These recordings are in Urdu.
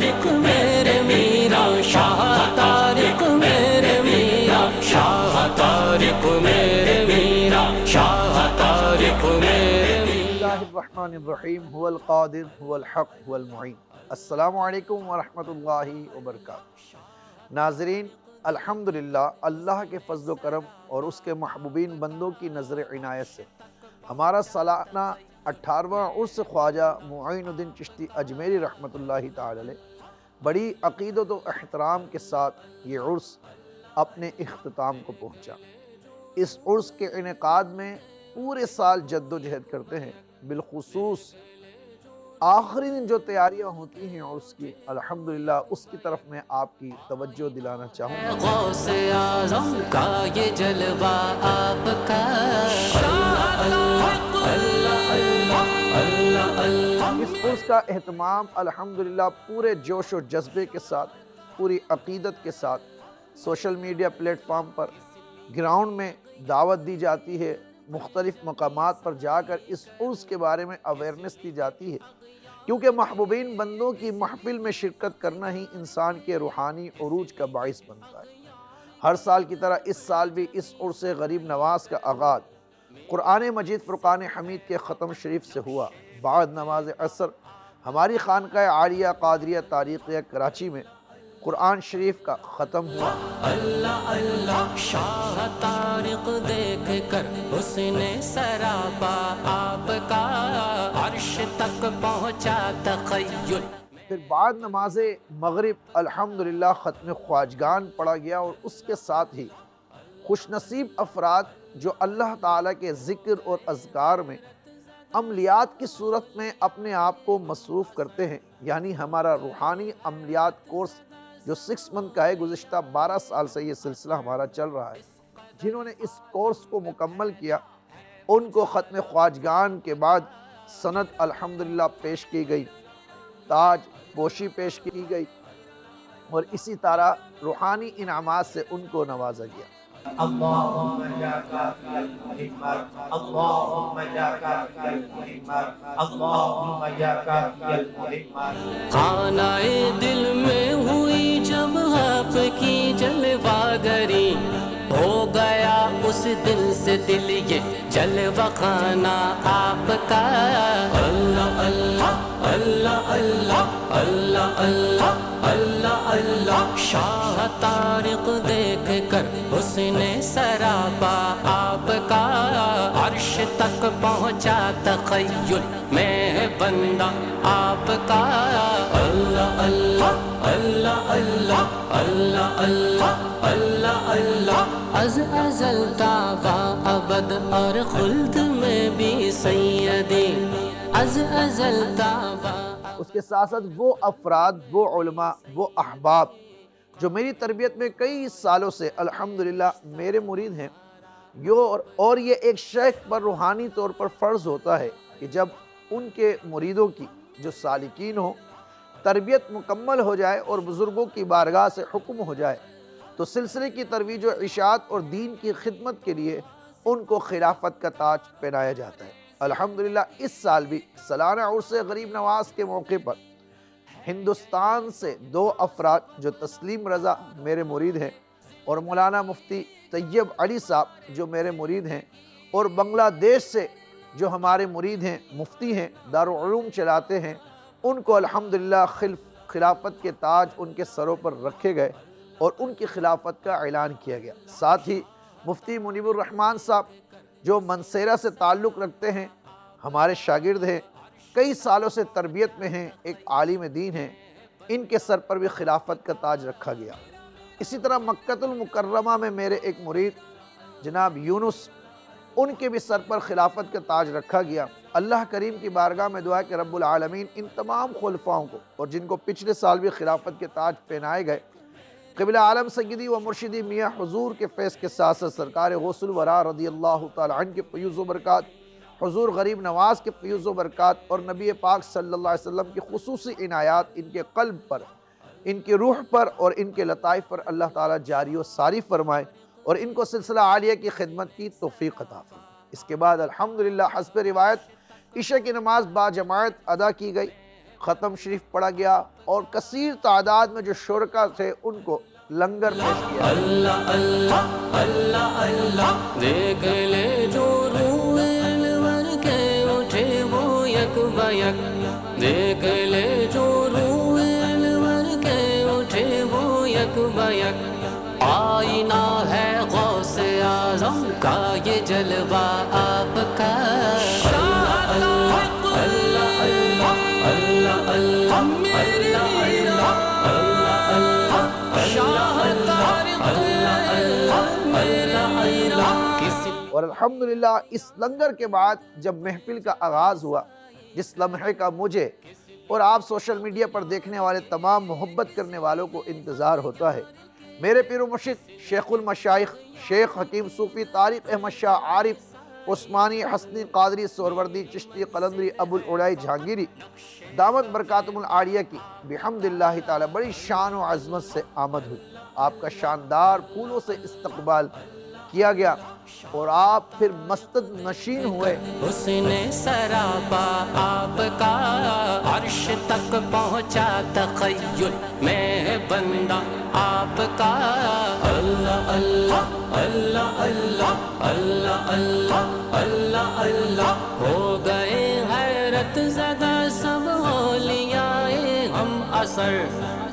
طارق میرے میرا، شاہ طارق میرے میرا، شاہ طارق میرے میرا، شاہ طارق میرے میرا۔ بسم اللہ الرحمن الرحیم، هو القادر هو الحق هو المعین۔ السلام علیکم ورحمۃ اللہ وبرکاتہ۔ ناظرین، الحمدللہ اللہ کے فضل و کرم اور اس کے محبوبین بندوں کی نظر عنایت سے ہمارا سالانہ 18واں عرس خواجہ معین الدین چشتی اجمیری رحمۃ اللہ تعالی علیہ بڑی عقیدت و احترام کے ساتھ یہ عرس اپنے اختتام کو پہنچا۔ اس عرس کے انعقاد میں پورے سال جد و جہد کرتے ہیں، بالخصوص آخری دن جو تیاریاں ہوتی ہیں عرس کی، الحمدللہ اس کی طرف میں آپ کی توجہ دلانا چاہوں گا۔ غوث اعظم کا یہ جلوہ آپ کا، اللہ اللہ اللہ اللہ۔ اس عرس کا اہتمام الحمدللہ پورے جوش و جذبے کے ساتھ، پوری عقیدت کے ساتھ سوشل میڈیا پلیٹ فارم پر، گراؤنڈ میں دعوت دی جاتی ہے، مختلف مقامات پر جا کر اس عرس کے بارے میں اویئرنیس دی جاتی ہے، کیونکہ محبوبین بندوں کی محفل میں شرکت کرنا ہی انسان کے روحانی عروج کا باعث بنتا ہے۔ ہر سال کی طرح اس سال بھی اس عرس غریب نواز کا آغاز قرآن مجید فرقان حمید کے ختم شریف سے ہوا۔ بعد نماز عصر ہماری خانقاہ عالیہ قادریہ تاریخیہ کراچی میں قرآن شریف کا ختم ہوا۔ اللہ اللہ، شاہ طارق دیکھ کر حسن سراپا آپ کا، عرش تک پہنچا تخیل۔ پھر بعد نماز مغرب الحمدللہ ختم خواجگان پڑھا گیا، اور اس کے ساتھ ہی خوش نصیب افراد جو اللہ تعالیٰ کے ذکر اور اذکار میں عملیات کی صورت میں اپنے آپ کو مصروف کرتے ہیں، یعنی ہمارا روحانی عملیات کورس جو 6 منتھ کا ہے، گزشتہ 12 سال سے یہ سلسلہ ہمارا چل رہا ہے، جنہوں نے اس کورس کو مکمل کیا ان کو ختم خواجگان کے بعد سند الحمدللہ پیش کی گئی، تاج پوشی پیش کی گئی، اور اسی طرح روحانی انعامات سے ان کو نوازا گیا۔ اللهم يا كافي المهمات، اللهم يا كافي المهمات، اللهم يا كافي المهمات۔ خانہ دل میں ہوئی جب آپ کی جلوہ گری، ہو گیا اس دل سے دل یہ جلوہ خانہ آپ کا۔ اللہ اللہ اللہ اللہ اللہ اللہ اللہ اللہ، شاہ طارق دیکھ کر حسن سراپا آپ کا، عرش تک پہنچا تخیل میں بندہ آپ کا۔ اللہ اللہ اللہ اللہ اللہ اللہ اللہ اللہ، از ازل تا ابد اور خلد میں بھی سیدی، از ازل تا اس کے ساتھ ساتھ وہ افراد، وہ علماء، وہ احباب جو میری تربیت میں کئی سالوں سے الحمدللہ میرے مرید ہیں، اور یہ ایک شیخ پر روحانی طور پر فرض ہوتا ہے کہ جب ان کے مریدوں کی جو سالکین ہوں تربیت مکمل ہو جائے اور بزرگوں کی بارگاہ سے حکم ہو جائے تو سلسلے کی ترویج و اشاعت اور دین کی خدمت کے لیے ان کو خلافت کا تاج پہنایا جاتا ہے۔ الحمدللہ اس سال بھی سالانہ عرس غریب نواز کے موقع پر ہندوستان سے 2 افراد جو تسلیم رضا میرے مرید ہیں، اور مولانا مفتی طیب علی صاحب جو میرے مرید ہیں، اور بنگلہ دیش سے جو ہمارے مرید ہیں، مفتی ہیں، دارالعلوم چلاتے ہیں، ان کو الحمدللہ خلافت کے تاج ان کے سروں پر رکھے گئے اور ان کی خلافت کا اعلان کیا گیا۔ ساتھ ہی مفتی منیب الرحمن صاحب جو منصیرہ سے تعلق رکھتے ہیں، ہمارے شاگرد ہیں، کئی سالوں سے تربیت میں ہیں، ایک عالم دین ہیں، ان کے سر پر بھی خلافت کا تاج رکھا گیا۔ اسی طرح مکہ المکرمہ میں میرے ایک مرید جناب یونس، ان کے بھی سر پر خلافت کا تاج رکھا گیا۔ اللہ کریم کی بارگاہ میں دعا کہ رب العالمین ان تمام خلفاؤں کو، اور جن کو پچھلے سال بھی خلافت کے تاج پہنائے گئے، قبلہ عالم سیدی و مرشدی میاں حضور کے فیض کے ساتھ ساتھ سرکار غوث الورا رضی اللہ تعالی عنہ کے فیوز و برکات، حضور غریب نواز کے فیوز و برکات، اور نبی پاک صلی اللہ علیہ وسلم کی خصوصی عنایات ان کے قلب پر، ان کی روح پر اور ان کے لطائف پر اللہ تعالیٰ جاری و ساری فرمائے، اور ان کو سلسلہ عالیہ کی خدمت کی توفیق عطا فرمائے۔ اس کے بعد الحمدللہ حسب روایت عشاء کی نماز با جماعت ادا کی گئی، ختم شریف پڑھا گیا اور کثیر تعداد میں جو شرکا تھے ان کو لنگر پیش کیا۔ اللہ اللہ اللہ اللہ دیکھ لے جو روح انور کے اٹھے وہ یک بیک، دیکھ لے جو روح انور کے اٹھے وہ یک بیک، آئینہ ہے غوث اعظم کا یہ جلوہ آپ کا۔ اور الحمدللہ اس لنگر کے بعد جب محفل کا آغاز ہوا، جس لمحے کا مجھے اور آپ سوشل میڈیا پر دیکھنے والے تمام محبت کرنے والوں کو انتظار ہوتا ہے، میرے پیر و مرشد شیخ المشائخ شیخ حکیم صوفی طارق احمد شاہ عارف عثمانی حسنی قادری سہروردی چشتی قلندری ابو العلائی جہانگیری دامت برکاتم العالیہ کی بحمد اللہ تعالی بڑی شان و عظمت سے آمد ہوئی۔ آپ کا شاندار پھولوں سے استقبال کیا گیا اور آپ پھر مسجد نشین ہوئے۔ حسن سراپا آپ کا عرش تک پہنچا، تخیل میں بندہ آپ کا۔ اللہ اللہ اللہ اللہ اللہ اللہ اللہ اللہ ہو گئے حیرت زدہ سب اولیاء ہم اثر،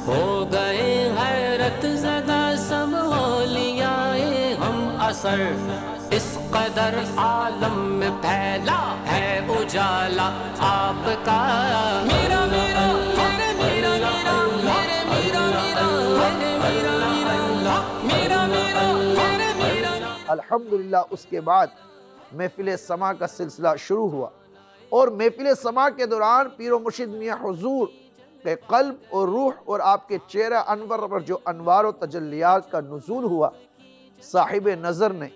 ہو گئے حیرت زدہ سب اولیاء ہم اثر، اس قدر عالم میں پھیلا ہے اجالا آپ کا۔ میرا میرا میرا میرا میرا میرا میرا میرا میرا میرا میرا میرا۔ الحمدللہ اس کے بعد محفل سما کا سلسلہ شروع ہوا، اور محفل سما کے دوران پیر و مرشد میاں حضور کے قلب اور روح اور آپ کے چہرہ انور پر جو انوار و تجلیات کا نزول ہوا، صاحب نظر نے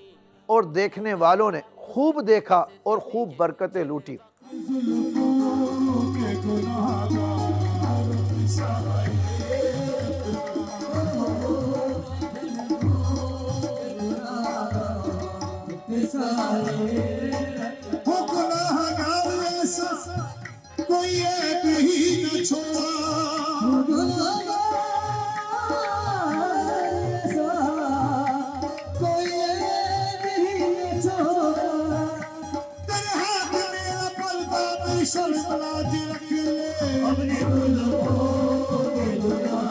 اور دیکھنے والوں نے خوب دیکھا اور خوب برکتیں لوٹی۔ کوئی ایک ہی نہ چھوڑا، کوئی ایک ہی نہ چھوڑا، تیرے ہاتھ میرا پردہ میں شرم لاج رکھ لے، اپنی گلوں کے گناہ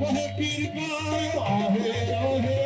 وہ پیر کا آہے آہے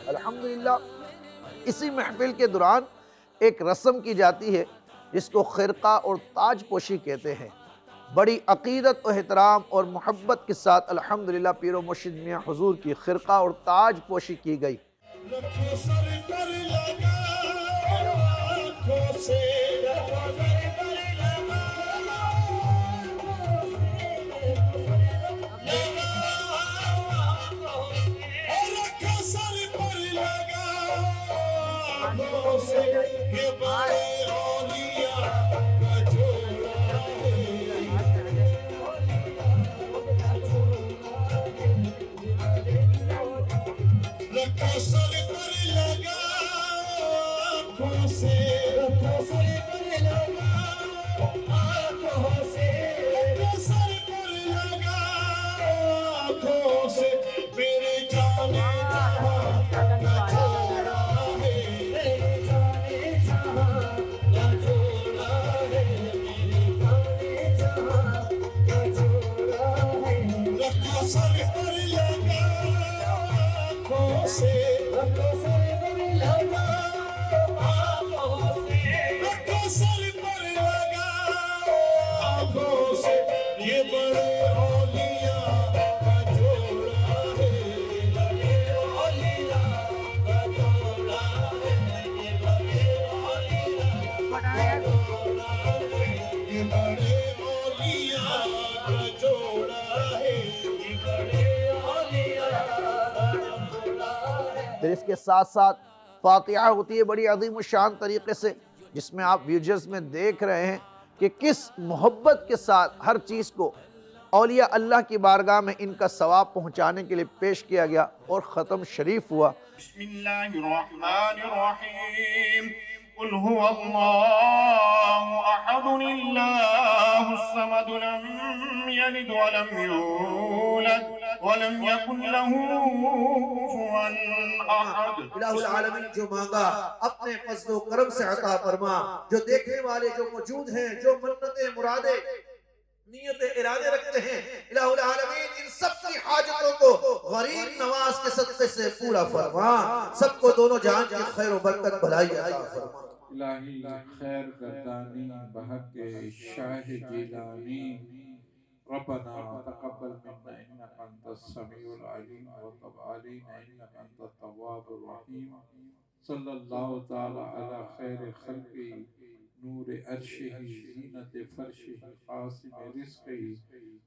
الحمدللہ اسی محفل کے دوران ایک رسم کی جاتی ہے جس کو خرقہ اور تاج پوشی کہتے ہیں۔ بڑی عقیدت و احترام اور محبت کے ساتھ الحمدللہ پیر و مرشد میاں حضور کی خرقہ اور تاج پوشی کی گئی۔ میرے جانے اس کے ساتھ ساتھ فاتحہ ہوتی ہے بڑی عظیم الشان طریقے سے، جس میں آپ ویڈیوز میں دیکھ رہے ہیں کہ کس محبت کے ساتھ ہر چیز کو اولیاء اللہ کی بارگاہ میں ان کا ثواب پہنچانے کے لیے پیش کیا گیا اور ختم شریف ہوا۔ بسم اللہ الرحمن الرحیم قل هو اللہ احد اللہ الصمد لم یلد ولم یولد ولم یکن له کفوا احد۔ الہ العالمین جو مانگا اپنے فضل و کرم سے عطا فرما، جو دیکھنے والے جو موجود ہیں، جو منتیں مرادیں نیت ارادے رکھتے ہیں، الہ العالمین ان سب کی حاجتوں کو غریب نواز کے صدقے سے پورا فرما، سب کو دونوں جہان کی خیر و برکت بھلائی عطا فرما۔ الہی خیر گردانی بحق شاہ جیلانی، ربنا تقبل منا انک انت السمیع العلیم وتب علینا انک انت التواب الرحیم، صلی اللہ تعالی علی خیر خلقی نور عرشہ زینت فرشہ قاسم رزقہ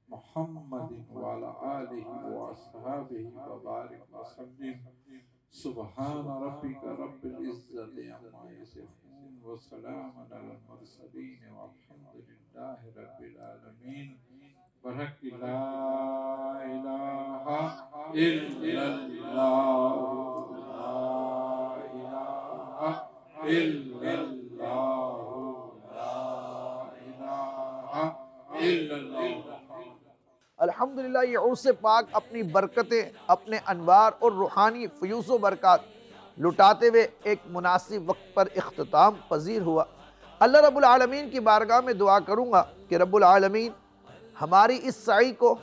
محمد وعلی آلہ واصحابہ وبارک وسلم، سبحان ربک رب العزت عما یصفون وسلام علی المرسلین والحمد للہ رب العالمین، برحق لا الہ الا اللہ، لا الہ الا اللہ، الحمدللہ یہ عرس پاک اپنی برکتیں، اپنے انوار اور روحانی فیوز و برکات لٹاتے ہوئے ایک مناسب وقت پر اختتام پذیر ہوا۔ اللہ رب العالمین کی بارگاہ میں دعا کروں گا کہ رب العالمین ہماری اس سعی کو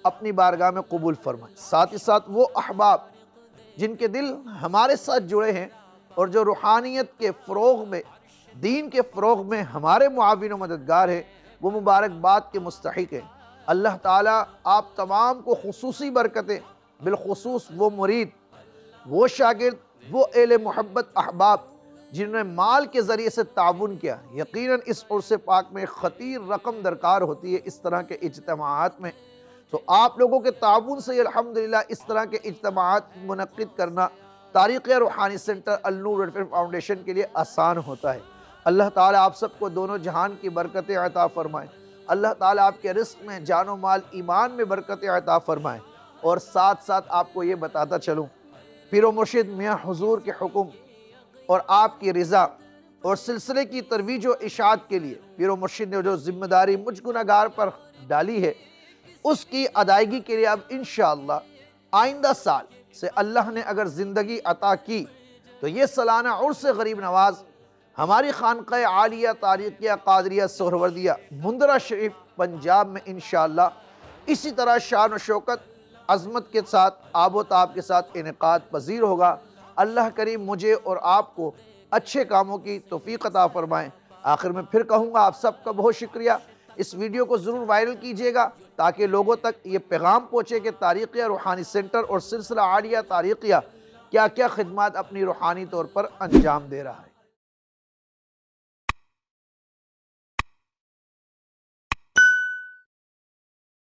اپنی بارگاہ میں قبول فرمائے، ساتھ ہی ساتھ وہ احباب جن کے دل ہمارے ساتھ جڑے ہیں اور جو روحانیت کے فروغ میں، دین کے فروغ میں ہمارے معاون و مددگار ہیں، وہ مبارکباد کے مستحق ہیں۔ اللہ تعالیٰ آپ تمام کو خصوصی برکتیں، بالخصوص وہ مرید، وہ شاگرد، وہ اہل محبت احباب جنہوں نے مال کے ذریعے سے تعاون کیا۔ یقیناً اس عرس پاک میں خطیر رقم درکار ہوتی ہے اس طرح کے اجتماعات میں، تو آپ لوگوں کے تعاون سے الحمدللہ اس طرح کے اجتماعات منعقد کرنا تاریخ روحانی سینٹر النور ویلفیئر فاؤنڈیشن کے لیے آسان ہوتا ہے۔ اللہ تعالیٰ آپ سب کو دونوں جہان کی برکتیں عطا فرمائیں، اللہ تعالیٰ آپ کے رزق میں، جان و مال، ایمان میں برکتیں عطا فرمائیں، اور ساتھ ساتھ آپ کو یہ بتاتا چلوں، پیر و مرشد میاں حضور کے حکم اور آپ کی رضا اور سلسلے کی ترویج و اشاعت کے لیے پیر و مرشد نے جو ذمہ داری مجھ گناہگار پر ڈالی ہے، اس کی ادائیگی کے لیے اب انشاءاللہ آئندہ سال سے اللہ نے اگر زندگی عطا کی تو یہ سالانہ عرس غریب نواز ہماری خانقاہ عالیہ تاریخیہ قادریہ سہروردیہ مندرہ شریف پنجاب میں انشاءاللہ اسی طرح شان و شوکت، عظمت کے ساتھ، آب و تاب کے ساتھ انعقاد پذیر ہوگا۔ اللہ کریم مجھے اور آپ کو اچھے کاموں کی توفیق عطا فرمائیں۔ آخر میں پھر کہوں گا آپ سب کا بہت شکریہ، اس ویڈیو کو ضرور وائرل کیجئے گا تاکہ لوگوں تک یہ پیغام پہنچے کہ تاریخیہ روحانی سینٹر اور سلسلہ عالیہ تاریخیہ کیا کیا خدمات اپنی روحانی طور پر انجام دے رہا ہے۔